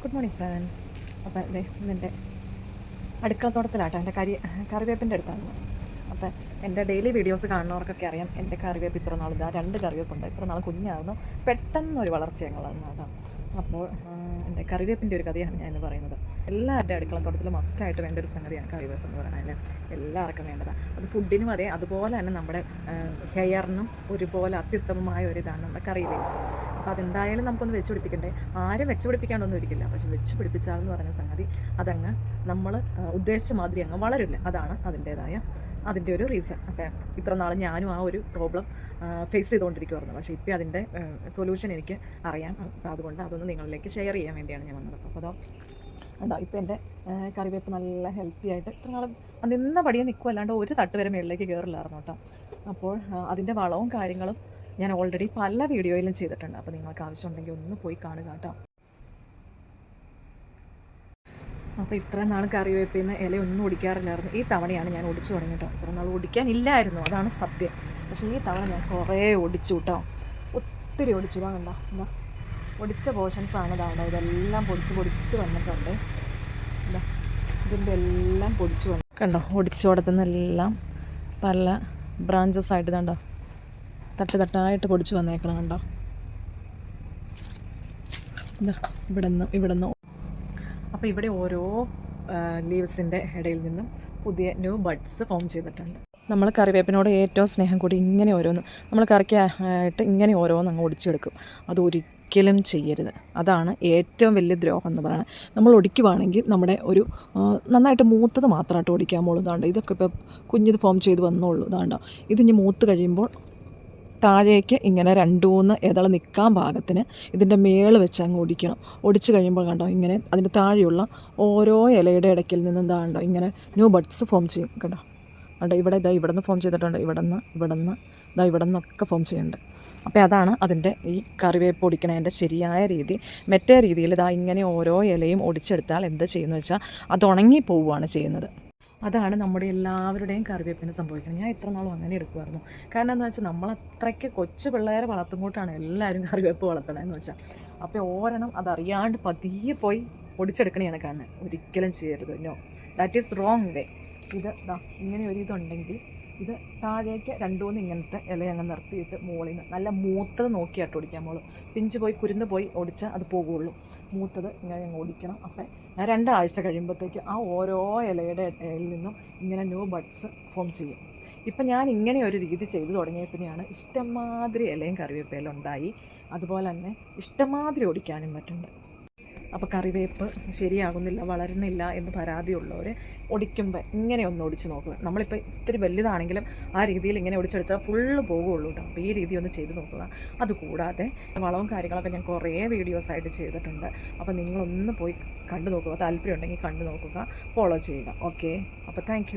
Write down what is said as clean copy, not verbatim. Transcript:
Good morning friends. അപ്പം അതെ ഇന്നെൻ്റെ അടുക്കളത്തോട്ടത്തിലാട്ടോ എൻ്റെ കറിവേപ്പിൻ്റെ അടുത്താണ്. അപ്പം എൻ്റെ ഡെയിലി വീഡിയോസ് കാണുന്നവർക്കൊക്കെ അറിയാം എൻ്റെ കറിവേപ്പ് ഇത്ര നാൾ ഇതാ 2 കറിവേപ്പുണ്ട്. ഇത്ര നാൾ കുഞ്ഞായിരുന്നു, പെട്ടെന്നൊരു വളർച്ച ഞങ്ങളായിരുന്നു കേട്ടോ. അപ്പോൾ എൻ്റെ കറിവേപ്പിൻ്റെ ഒരു കഥയാണ് ഞാൻ പറയുന്നത്. എല്ലാവരുടെ അടുക്കളത്തോട്ടത്തിൽ മസ്റ്റായിട്ട് വേണ്ട ഒരു സംഗതിയാണ് കറിവേപ്പ് എന്ന് പറയുന്നത്. എല്ലാവർക്കും വേണ്ടതാണ്. അത് ഫുഡിനും അതെ, അതുപോലെ തന്നെ നമ്മുടെ ഹെയറിനും ഒരുപോലെ അത്യുത്തമമായ ഒരു ഇതാണ് നമ്മുടെ കറി ലീവ്സ്. അപ്പോൾ അതെന്തായാലും നമുക്കൊന്ന് വെച്ച് പിടിപ്പിക്കണ്ടേ. ആരും വെച്ച് പിടിപ്പിക്കാനൊന്നും ഇരിക്കില്ല, പക്ഷെ വെച്ച് പിടിപ്പിച്ചാലെന്ന് പറഞ്ഞ സംഗതി അതങ്ങ് നമ്മൾ ഉദ്ദേശിച്ച മാതിരി അങ്ങ് വളരില്ല. അതാണ് അതിൻ്റെ ഒരു റീസൺ. അപ്പോൾ ഇത്ര നാൾ ഞാനും ആ ഒരു പ്രോബ്ലം ഫേസ് ചെയ്തുകൊണ്ടിരിക്കുമായിരുന്നു. പക്ഷേ ഇപ്പോൾ അതിൻ്റെ സൊല്യൂഷൻ എനിക്ക് അറിയാം. അപ്പോൾ അതുകൊണ്ട് അതൊന്ന് നിങ്ങളിലേക്ക് ഷെയർ ചെയ്യാൻ വേണ്ടിയാണ് ഞാൻ വന്നത്. അപ്പോൾ അതോ ഉണ്ടോ, ഇപ്പോൾ എൻ്റെ കറിവേപ്പ് നല്ല ഹെൽത്തി ആയിട്ട് ഇത്ര നാളും നിന്ന പടിയെ നിൽക്കുമല്ലാണ്ട് ഒരു തട്ട് വരെ മുകളിലേക്ക് കയറില്ലായിരുന്നു കേട്ടോ. അപ്പോൾ അതിൻ്റെ വളവും കാര്യങ്ങളും ഞാൻ ഓൾറെഡി പല വീഡിയോയിലും ചെയ്തിട്ടുണ്ട്. അപ്പോൾ നിങ്ങൾക്ക് ആവശ്യമുണ്ടെങ്കിൽ ഒന്ന് പോയി കാണുക കേട്ടോ. അപ്പോൾ ഇത്ര നാൾ കറിവേപ്പിൽ നിന്ന് ഇലയൊന്നും ഒടിക്കാറില്ലായിരുന്നു. ഈ തവണയാണ് ഞാൻ ഒടിച്ചു തുടങ്ങി കേട്ടോ. ഇത്ര നാൾ ഒടിക്കാനില്ലായിരുന്നു, അതാണ് സത്യം. പക്ഷേ ഈ തവണ ഞാൻ കുറേ ഒടിച്ചു കേട്ടോ. ഒത്തിരി ഒടിച്ചു. കണ്ടോ, എന്താ ഒടിച്ച പോർഷൻസാണ് ഇതാണ്. ഇതെല്ലാം പൊടിച്ച് വന്നിട്ടുണ്ട്. എന്താ ഇതിൻ്റെ എല്ലാം പൊടിച്ചു വന്നു കണ്ടോ. ഒടിച്ചു കൊടുത്തുനിന്നെല്ലാം പല ബ്രാഞ്ചസ് ആയിട്ട് കണ്ടോ, തട്ടായിട്ട് പൊടിച്ചു വന്നേക്കണം കണ്ടോ. എന്താ ഇവിടുന്ന് അപ്പോൾ ഇവിടെ ഓരോ ലീവ്സിൻ്റെ ഇടയിൽ നിന്നും പുതിയ ന്യൂ ബഡ്സ് ഫോം ചെയ്തിട്ടുണ്ട്. നമ്മൾ കറിവേപ്പിനോട് ഏറ്റവും സ്നേഹം കൂടി ഇങ്ങനെ ഓരോന്ന് നമ്മൾ കറിക്കായിട്ട് ഇങ്ങനെ ഓരോന്ന് അങ്ങ് ഒടിച്ചെടുക്കും. അതൊരിക്കലും ചെയ്യരുത്. അതാണ് ഏറ്റവും വലിയ ദ്രോഹം എന്ന് പറയുന്നത്. നമ്മൾ ഒടിക്കുവാണെങ്കിൽ നമ്മുടെ ഒരു നന്നായിട്ട് മൂത്തത് മാത്രമായിട്ട് ഒടിക്കാമുള്ളൂ. ഇതാണ്ട് ഇതൊക്കെ ഇപ്പോൾ കുഞ്ഞിത് ഫോം ചെയ്ത് വന്നോളൂ. ഇതാണ്ടോ, ഇതിനി മൂത്ത് കഴിയുമ്പോൾ താഴേക്ക് ഇങ്ങനെ 2-3 ഇതൾ നിൽക്കാൻ പാകത്തിന് ഇതിൻ്റെ മേള് വെച്ച് അങ്ങ് ഒടിക്കണം. ഒടിച്ച് കഴിയുമ്പോൾ കണ്ടോ, ഇങ്ങനെ അതിൻ്റെ താഴെയുള്ള ഓരോ ഇലയുടെ ഇടയ്ക്കിൽ നിന്ന് എന്താണ്ടോ ഇങ്ങനെ ന്യൂ ബഡ്സ് ഫോം ചെയ്യും കേട്ടോ. അവിടെ ഇവിടെ നിന്ന് ഫോം ചെയ്തിട്ടുണ്ട്, ഇവിടെ നിന്നൊക്കെ ഫോം ചെയ്യുന്നുണ്ട്. അപ്പോൾ അതാണ് അതിൻ്റെ ഈ കറിവേപ്പ് ഒടിക്കണതിൻ്റെ ശരിയായ രീതി. മറ്റേ രീതിയിൽ ഇങ്ങനെ ഓരോ ഇലയും ഒടിച്ചെടുത്താൽ എന്ത് ചെയ്യുന്നു വെച്ചാൽ അത് ഉണങ്ങി പോവുകയാണ് ചെയ്യുന്നത്. അതാണ് നമ്മുടെ എല്ലാവരുടെയും കറിവേപ്പിന് സംഭവിക്കുന്നത്. ഞാൻ ഇത്ര നാളും അങ്ങനെ എടുക്കുമായിരുന്നു. കാരണം എന്താ വെച്ചാൽ നമ്മളത്രയ്ക്ക് കൊച്ചു പിള്ളേരെ വളർത്തുമ്പോഴാണ് എല്ലാവരും കറിവേപ്പ് വളർത്തണമെന്ന് വെച്ചാൽ. അപ്പോൾ ഓരണം അതറിയാണ്ട് പതിയെ പോയി ഒടിച്ചെടുക്കണയാണ് കാണുന്നത്. ഒരിക്കലും ചെയ്യരുത്. No, that is wrong way. ഇങ്ങനെ ഒരു ഇതുണ്ടെങ്കിൽ ഇത് താഴേക്ക് 2-3 ഇങ്ങനത്തെ ഇല അങ്ങ് നിർത്തിയിട്ട് മുകളിൽ നിന്ന് നല്ല മൂത്തത് നോക്കിയായിട്ട് ഒടിക്കാൻ മോളൂ. പിഞ്ച് പോയി കുരുന്ന് പോയി ഒടിച്ചാൽ അത് പോകുള്ളൂ. മൂത്തത് ഇങ്ങനെ അങ്ങ് ഒടിക്കണം. അപ്പം 2 ആഴ്ച കഴിയുമ്പോഴത്തേക്ക് ആ ഓരോ ഇലയുടെ ഇടയിൽ നിന്നും ഇങ്ങനെ ന്യൂ ബഡ്സ് ഫോം ചെയ്യും. ഇപ്പം ഞാൻ ഇങ്ങനെ ഒരു രീതി ചെയ്തു തുടങ്ങിയപ്പോഴാണ് ഇഷ്ടംമാതിരി ഇലയും കറിവേപ്പിലും ഉണ്ടായി. അതുപോലെ തന്നെ ഇഷ്ടംമാതിരി ഒടിക്കാനും പറ്റുന്നുണ്ട്. അപ്പോൾ കറിവേപ്പ് ശരിയാകുന്നില്ല, വളരുന്നില്ല എന്ന് പരാതിയുള്ളവർ ഒടിക്കുമ്പോൾ ഇങ്ങനെ ഒന്ന് ഒടിച്ച് നോക്കുക. നമ്മളിപ്പോൾ ഇത്തിരി വലുതാണെങ്കിലും ആ രീതിയിൽ ഇങ്ങനെ ഒടിച്ചെടുത്താൽ ഫുള്ള് പോകുള്ളൂ കേട്ടോ. അപ്പോൾ ഈ രീതി ഒന്ന് ചെയ്ത് നോക്കുക. അതുകൂടാതെ വളവും കാര്യങ്ങളൊക്കെ ഞാൻ കുറേ വീഡിയോസായിട്ട് ചെയ്തിട്ടുണ്ട്. അപ്പോൾ നിങ്ങളൊന്ന് പോയി കണ്ടു നോക്കുക. താല്പര്യം ഉണ്ടെങ്കിൽ കണ്ടു നോക്കുക, ഫോളോ ചെയ്യുക. ഓക്കെ, അപ്പോൾ താങ്ക്